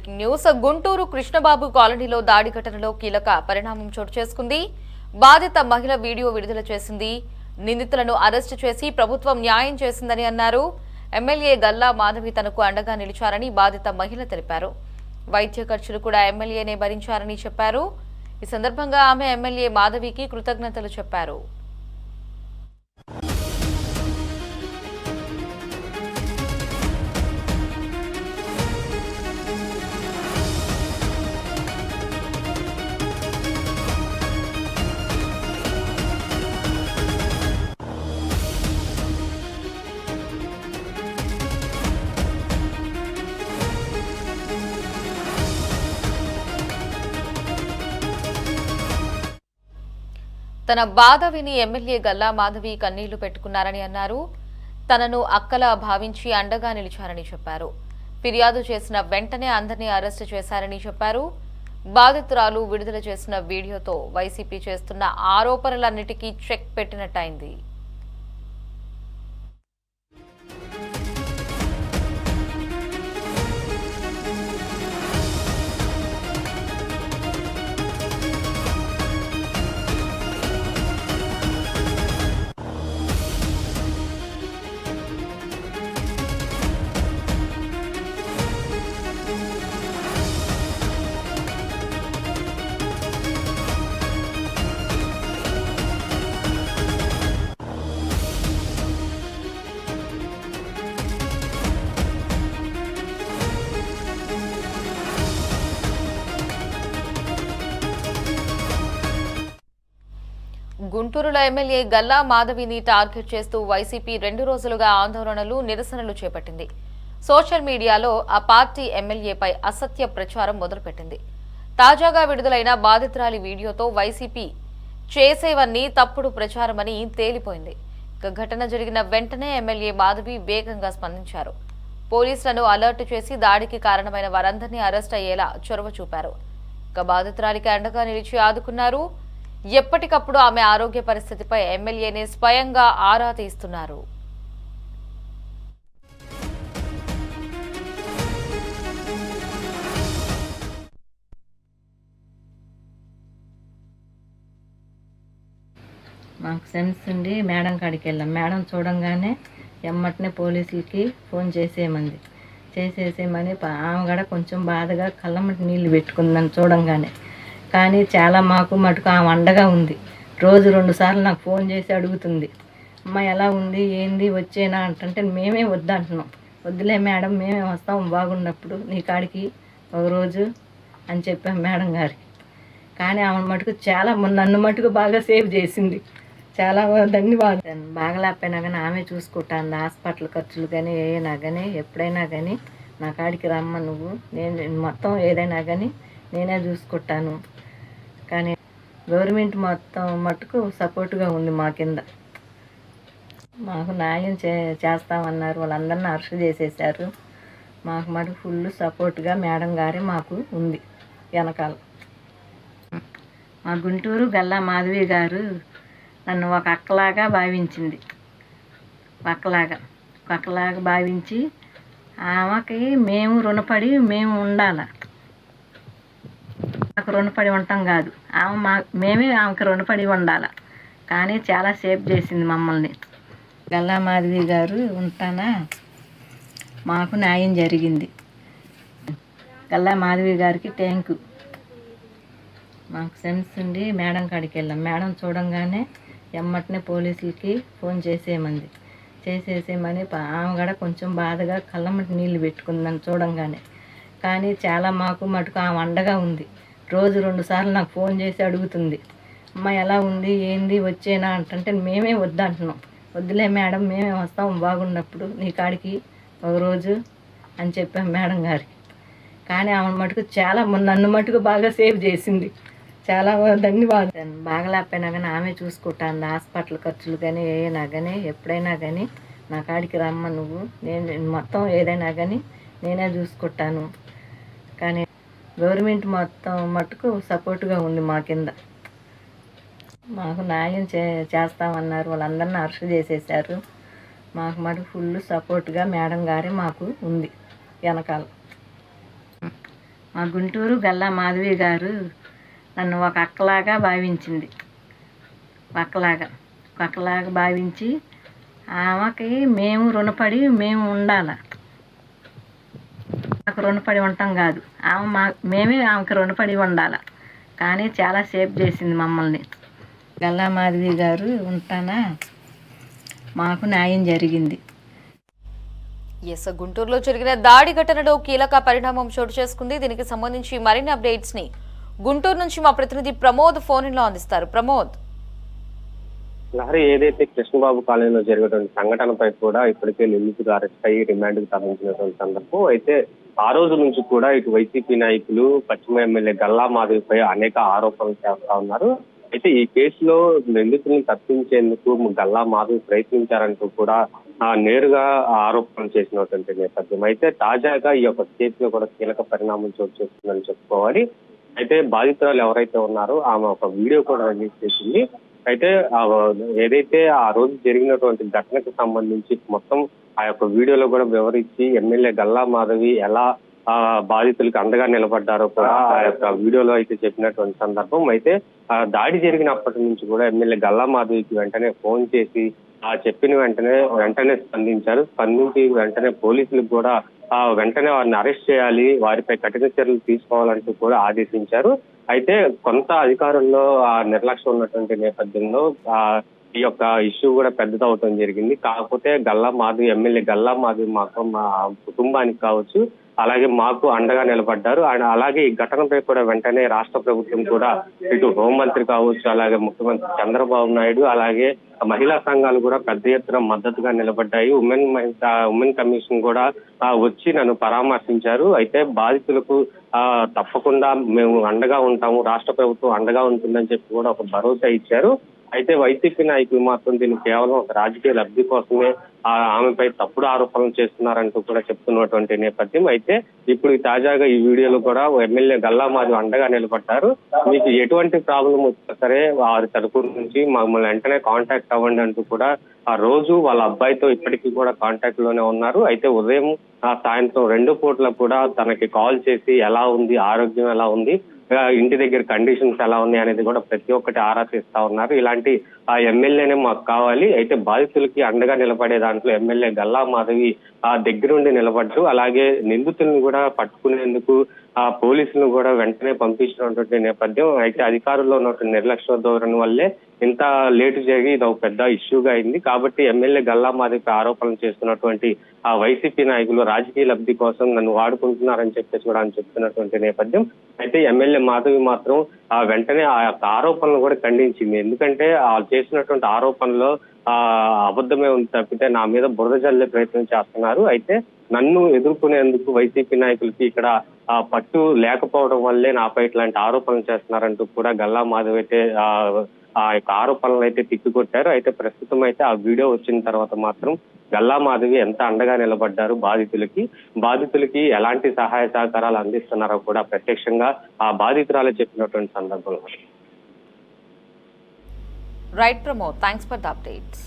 Breaking news. Guntur Krishnababu కాలనీలో దాడి ఘటనలో కీలక పరిణామం చోటు చేసుకుంది. బాధిత మహిళ వీడియో విడుదల చేసింది. నిందితులను అరెస్టు చేసి ప్రభుత్వం న్యాయం చేసిందని అన్నారు. ఎమ్మెల్యే గల్లా మాధవి తనకు అండగా నిలిచారని బాధిత మహిళ తెలిపారు. వైద్య ఖర్చులు కూడా ఎమ్మెల్యేనే భరించారని చెప్పారు. ఈ సందర్భంగా ఆమె ఎమ్మెల్యే మాధవికి కృతజ్ఞతలు చెప్పారు. తన బాధ విని ఎమ్మెల్యే గల్లా మాధవి కన్నీళ్లు పెట్టుకున్నారని అన్నారు. తనను అక్కలా భావించి అండగా నిలిచారని చెప్పారు. ఫిర్యాదు చేసిన వెంటనే అందరినీ అరెస్టు చేశారని చెప్పారు. బాధితురాలు విడుదల చేసిన వీడియోతో వైసీపీ చేస్తున్న ఆరోపణలన్నిటికీ చెక్ పెట్టినట్టయింది. గుంటూరులో ఎమ్మెల్యే గల్లా మాధవిని టార్గెట్ చేస్తూ వైసీపీ 2 రోజులుగా ఆందోళనలు, నిరసనలు చేపట్టింది. సోషల్ మీడియాలో ఆ పార్టీ ఎమ్మెల్యేపై అసత్య ప్రచారం మొదలుపెట్టింది. తాజాగా విడుదలైన బాధితురాలి వీడియోతో వైసీపీ చేసేవన్నీ తప్పుడు ప్రచారమని తేలిపోయింది. ఇక ఘటన జరిగిన వెంటనే ఎమ్మెల్యే మాధవి వేగంగా స్పందించారు. పోలీసులను అలర్ట్ చేసి దాడికి కారణమైన వారందరినీ అరెస్ట్ అయ్యేలా చొరవ చూపారు. ఇక బాధితురాలికి అండగా నిలిచి ఆదుకున్నారు. ఎప్పటికప్పుడు ఆమె ఆరోగ్య పరిస్థితిపై ఎమ్మెల్యేనే స్వయంగా ఆరా తీస్తున్నారు. మాకు సెన్స్ ఉండి మేడం కాడికి వెళ్ళాం. మేడం చూడంగానే ఎమ్మటనే పోలీసులకి ఫోన్ చేసేసేమని ఆమె కూడా కొంచెం బాధగా కళ్ళమ్మటి నీళ్ళు పెట్టుకుందని చూడంగానే. కానీ చాలా మాకు మటుకు ఆమె అండగా ఉంది. రోజు 2 సార్లు నాకు ఫోన్ చేసి అడుగుతుంది, అమ్మ ఎలా ఉంది, ఏంది, వచ్చేనా అంటే మేమే వద్దంటున్నాం. వద్దులే మేడం, మేమే వస్తాం బాగున్నప్పుడు నీ కాడికి ఒకరోజు అని చెప్పాం మేడం గారికి. కానీ ఆమె మటుకు చాలా నన్ను మటుకు బాగా సేవ్ చేసింది. చాలా ధన్యవాదాలు. బాగలేకపోయినా కానీ ఆమె చూసుకుంటాను. హాస్పిటల్ ఖర్చులు కానీ ఏమైనా కానీ ఎప్పుడైనా కానీ నా కాడికి రమ్మ నువ్వు, నేను మొత్తం ఏదైనా కానీ నేనే చూసుకుంటాను. కానీ గవర్నమెంట్ మొత్తం మటుకు సపోర్ట్గా ఉంది మా కింద. మాకు న్యాయం చేస్తామన్నారు. వాళ్ళందరినీ అరెస్ట్ చేసేసారు. మాకు మటుకు ఫుల్ సపోర్ట్గా మేడం గారే మాకు ఉంది వెనకాల. మా గుంటూరు గల్లా మాధవి గారు నన్ను ఒక అక్కలాగా భావించింది. అక్కలాగా భావించి ఆమెకి మేము రుణపడి మేము ఉండాలి. మాకు రుణపడి ఉంటాం కాదు, మేమే ఆమెకు రుణపడి ఉండాలి. కానీ చాలా సేఫ్ చేసింది మమ్మల్ని. గల్లా మాధవి గారు ఉంటానా, మాకు న్యాయం జరిగింది. గల్లా మాధవి గారికి థ్యాంక్ యూ. మాకు సెన్స్ ఉండి మేడం కాడికి వెళ్ళాం. మేడం చూడంగానే ఎమ్మటనే పోలీసులకి ఫోన్ చేసేసేమని ఆమె కూడా కొంచెం బాధగా కళ్ళమ్మటి నీళ్ళు పెట్టుకుందని చూడంగానే. కానీ చాలా మాకు మటుకు ఆమె అండగా ఉంది. రోజు 2 సార్లు నాకు ఫోన్ చేసి అడుగుతుంది, అమ్మ ఎలా ఉంది, ఏంది, వచ్చేనా అంటే మేమే వద్దంటున్నాం. వద్దులే మేడం, మేమే వస్తాం బాగున్నప్పుడు నీ కాడికి ఒకరోజు అని చెప్పాం మేడం గారికి. కానీ ఆమె మటుకు చాలా నన్ను మటుకు బాగా సేవ్ చేసింది. చాలా ధన్యవాదాలు. బాగలేకపోయినా కానీ ఆమె చూసుకుంటాను. హాస్పిటల్ ఖర్చులు కానీ ఏమైనా కానీ ఎప్పుడైనా కానీ నా కాడికి రమ్మ నువ్వు, నేను మొత్తం ఏదైనా కానీ నేనే చూసుకుంటాను. కానీ గవర్నమెంట్ మొత్తం మటుకు సపోర్ట్గా ఉంది మా కింద. మాకు న్యాయం చేస్తామన్నారు. వాళ్ళందరినీ అరెస్ట్ చేసేసారు. మాకు మటుకు ఫుల్ సపోర్ట్గా మేడం గారే మాకు ఉంది వెనకాల. మా గుంటూరు గల్లా మాధవి గారు నన్ను ఒక అక్కలాగా భావించింది. అక్కలాగా భావించి ఆమెకి మేము రుణపడి మేము ఉండాలి. మాకు రుణపడి ఉంటాం కాదు, మేమే ఆమెకు రుణపడి ఉండాలి. కానీ చాలా సేఫ్ చేసింది మమ్మల్ని. గల్లా మాధవి గారు ఉంటానా, మాకు న్యాయం జరిగింది. గుంటూరులో జరిగిన దాడి ఘటనలో కీలక పరిణామం చోటు చేసుకుంది. దీనికి సంబంధించి మరిన్ని అప్డేట్స్ ని గుంటూరు నుంచి మా ప్రతినిధి ప్రమోద్ ఫోన్ లో అందిస్తారు. ప్రమోద్, లహరి, ఏదైతే కృష్ణబాబు కాలనీలో జరిగినటువంటి సంఘటనపై కూడా ఇప్పటికే నిందితులు అరెస్ట్ అయ్యి రిమాండ్కు తరలించినటువంటి సందర్భం. అయితే ఆ రోజు నుంచి కూడా ఇటు వైసీపీ నాయకులు పశ్చిమ ఎమ్మెల్యే గల్లా మాధవిపై అనేక ఆరోపణలు చేస్తా ఉన్నారు. అయితే ఈ కేసులో నిందితులను తప్పించేందుకు గల్లా మాధవి ప్రయత్నించారంటూ కూడా నేరుగా ఆరోపణలు చేసినటువంటి నేపథ్యం. అయితే తాజాగా ఈ యొక్క కేసులో కూడా కీలక పరిణామం చోటు చేసుకుందని చెప్పుకోవాలి. అయితే బాధితురాలు ఎవరైతే ఉన్నారో ఆమె ఒక వీడియో కూడా రిలీజ్ చేసింది. అయితే ఏదైతే ఆ రోజు జరిగినటువంటి ఘటనకు సంబంధించి మొత్తం ఆ యొక్క వీడియోలో కూడా వివరించి ఎమ్మెల్యే గల్లా మాధవి ఎలా బాధితులకు అండగా నిలబడ్డారో కూడా ఆ యొక్క వీడియోలో అయితే చెప్పినటువంటి సందర్భం. అయితే దాడి జరిగినప్పటి నుంచి కూడా ఎమ్మెల్యే గల్లా మాధవికి వెంటనే ఫోన్ చేసి చెప్పిన వెంటనే స్పందించి వెంటనే పోలీసులకు కూడా వెంటనే వారిని అరెస్ట్ చేయాలి, వారిపై కఠిన చర్యలు తీసుకోవాలంటూ కూడా ఆదేశించారు. అయితే కొంత అధికారుల్లో నిర్లక్ష్యం ఉన్నటువంటి నేపథ్యంలో ఈ యొక్క ఇష్యూ కూడా పెద్దదవటం జరిగింది. కాకపోతే ఎమ్మెల్యే గల్లా మాధవి మాకు మా కుటుంబానికి కావచ్చు, అలాగే మాకు అండగా నిలబడ్డారు. అలాగే ఈ ఘటనపై కూడా వెంటనే రాష్ట్ర ప్రభుత్వం కూడా ఇటు హోంమంత్రి కావచ్చు, అలాగే ముఖ్యమంత్రి చంద్రబాబు నాయుడు, అలాగే మహిళా సంఘాలు కూడా పెద్ద ఎత్తున మద్దతుగా నిలబడ్డాయి. ఉమెన్ కమిషన్ కూడా వచ్చి నన్ను పరామర్శించారు. అయితే బాధితులకు తప్పకుండా మేము అండగా ఉంటాము, రాష్ట్ర ప్రభుత్వం అండగా ఉంటుందని చెప్పి కూడా ఒక భరోసా ఇచ్చారు. అయితే వైసీపీ నాయకులు మాత్రం దీన్ని కేవలం ఒక రాజకీయ లబ్ధి కోసమే ఆమెపై తప్పుడు ఆరోపణలు చేస్తున్నారంటూ కూడా చెప్తున్నటువంటి నేపథ్యం. అయితే ఇప్పుడు తాజాగా ఈ వీడియోలో కూడా ఎమ్మెల్యే గల్లా మాధవి అండగా నిలబడ్డారు. మీకు ఎటువంటి ప్రాబ్లం వచ్చినా సరే వారి తరపు నుంచి మమ్మల్ని వెంటనే కాంటాక్ట్ అవ్వండి అంటూ కూడా ఆ రోజు వాళ్ళ అబ్బాయితో ఇప్పటికీ కూడా కాంటాక్ట్ లోనే ఉన్నారు. అయితే ఉదయం సాయంత్రం 2 పూట్ల కూడా తనకి కాల్ చేసి ఎలా ఉంది, ఆరోగ్యం ఎలా ఉంది, ఇంటి దగ్గర కండిషన్స్ ఎలా ఉన్నాయి అనేది కూడా ప్రతి ఒక్కటి ఆరా తీస్తా ఉన్నారు. ఇలాంటి ఎమ్మెల్యేనే మాకు కావాలి. అయితే బాధితులకి అండగా నిలబడే దాంట్లో ఎమ్మెల్యే గల్లా మాధవి దగ్గరుండి నిలబడ్డారు. అలాగే నిందితులను కూడా పట్టుకునేందుకు పోలీసులను కూడా వెంటనే పంపించినటువంటి నేపథ్యం. అయితే అధికారుల్లో ఉన్నటువంటి నిర్లక్ష్య ధోరణి వల్లే ఇంత లేటు జరిగి ఇది ఒక పెద్ద ఇష్యూగా అయింది. కాబట్టి ఎమ్మెల్యే గల్లా మాధవిపై ఆరోపణలు చేస్తున్నటువంటి ఆ వైసీపీ నాయకులు రాజకీయ లబ్ధి కోసం నన్ను వాడుకుంటున్నారని చెప్పేసి కూడా చెప్తున్నటువంటి నేపథ్యం. అయితే ఎమ్మెల్యే మాధవి మాత్రం వెంటనే ఆ యొక్క ఆరోపణలు కూడా ఖండించింది. ఎందుకంటే చేసినటువంటి ఆరోపణలో అబద్ధమే ఉంది తప్పితే నా మీద బురద జల్లే ప్రయత్నం చేస్తున్నారు. అయితే నన్ను ఎదుర్కొనేందుకు వైసీపీ నాయకులకి ఇక్కడ పట్టు లేకపోవడం వల్లే నాపై ఇట్లాంటి ఆరోపణలు చేస్తున్నారంటూ కూడా గల్లా మాధవి అయితే ఆ యొక్క ఆరోపణలు అయితే తిప్పికొట్టారు. అయితే ప్రస్తుతం అయితే ఆ వీడియో వచ్చిన తర్వాత మాత్రం గల్లా మాధవి ఎంత అండగా నిలబడ్డారు బాధితులకి ఎలాంటి సహాయ సహకారాలు అందిస్తున్నారో కూడా ప్రత్యక్షంగా ఆ బాధితురాలు చెప్పినటువంటి సందర్భంలో. Right Pramod, thanks for the updates.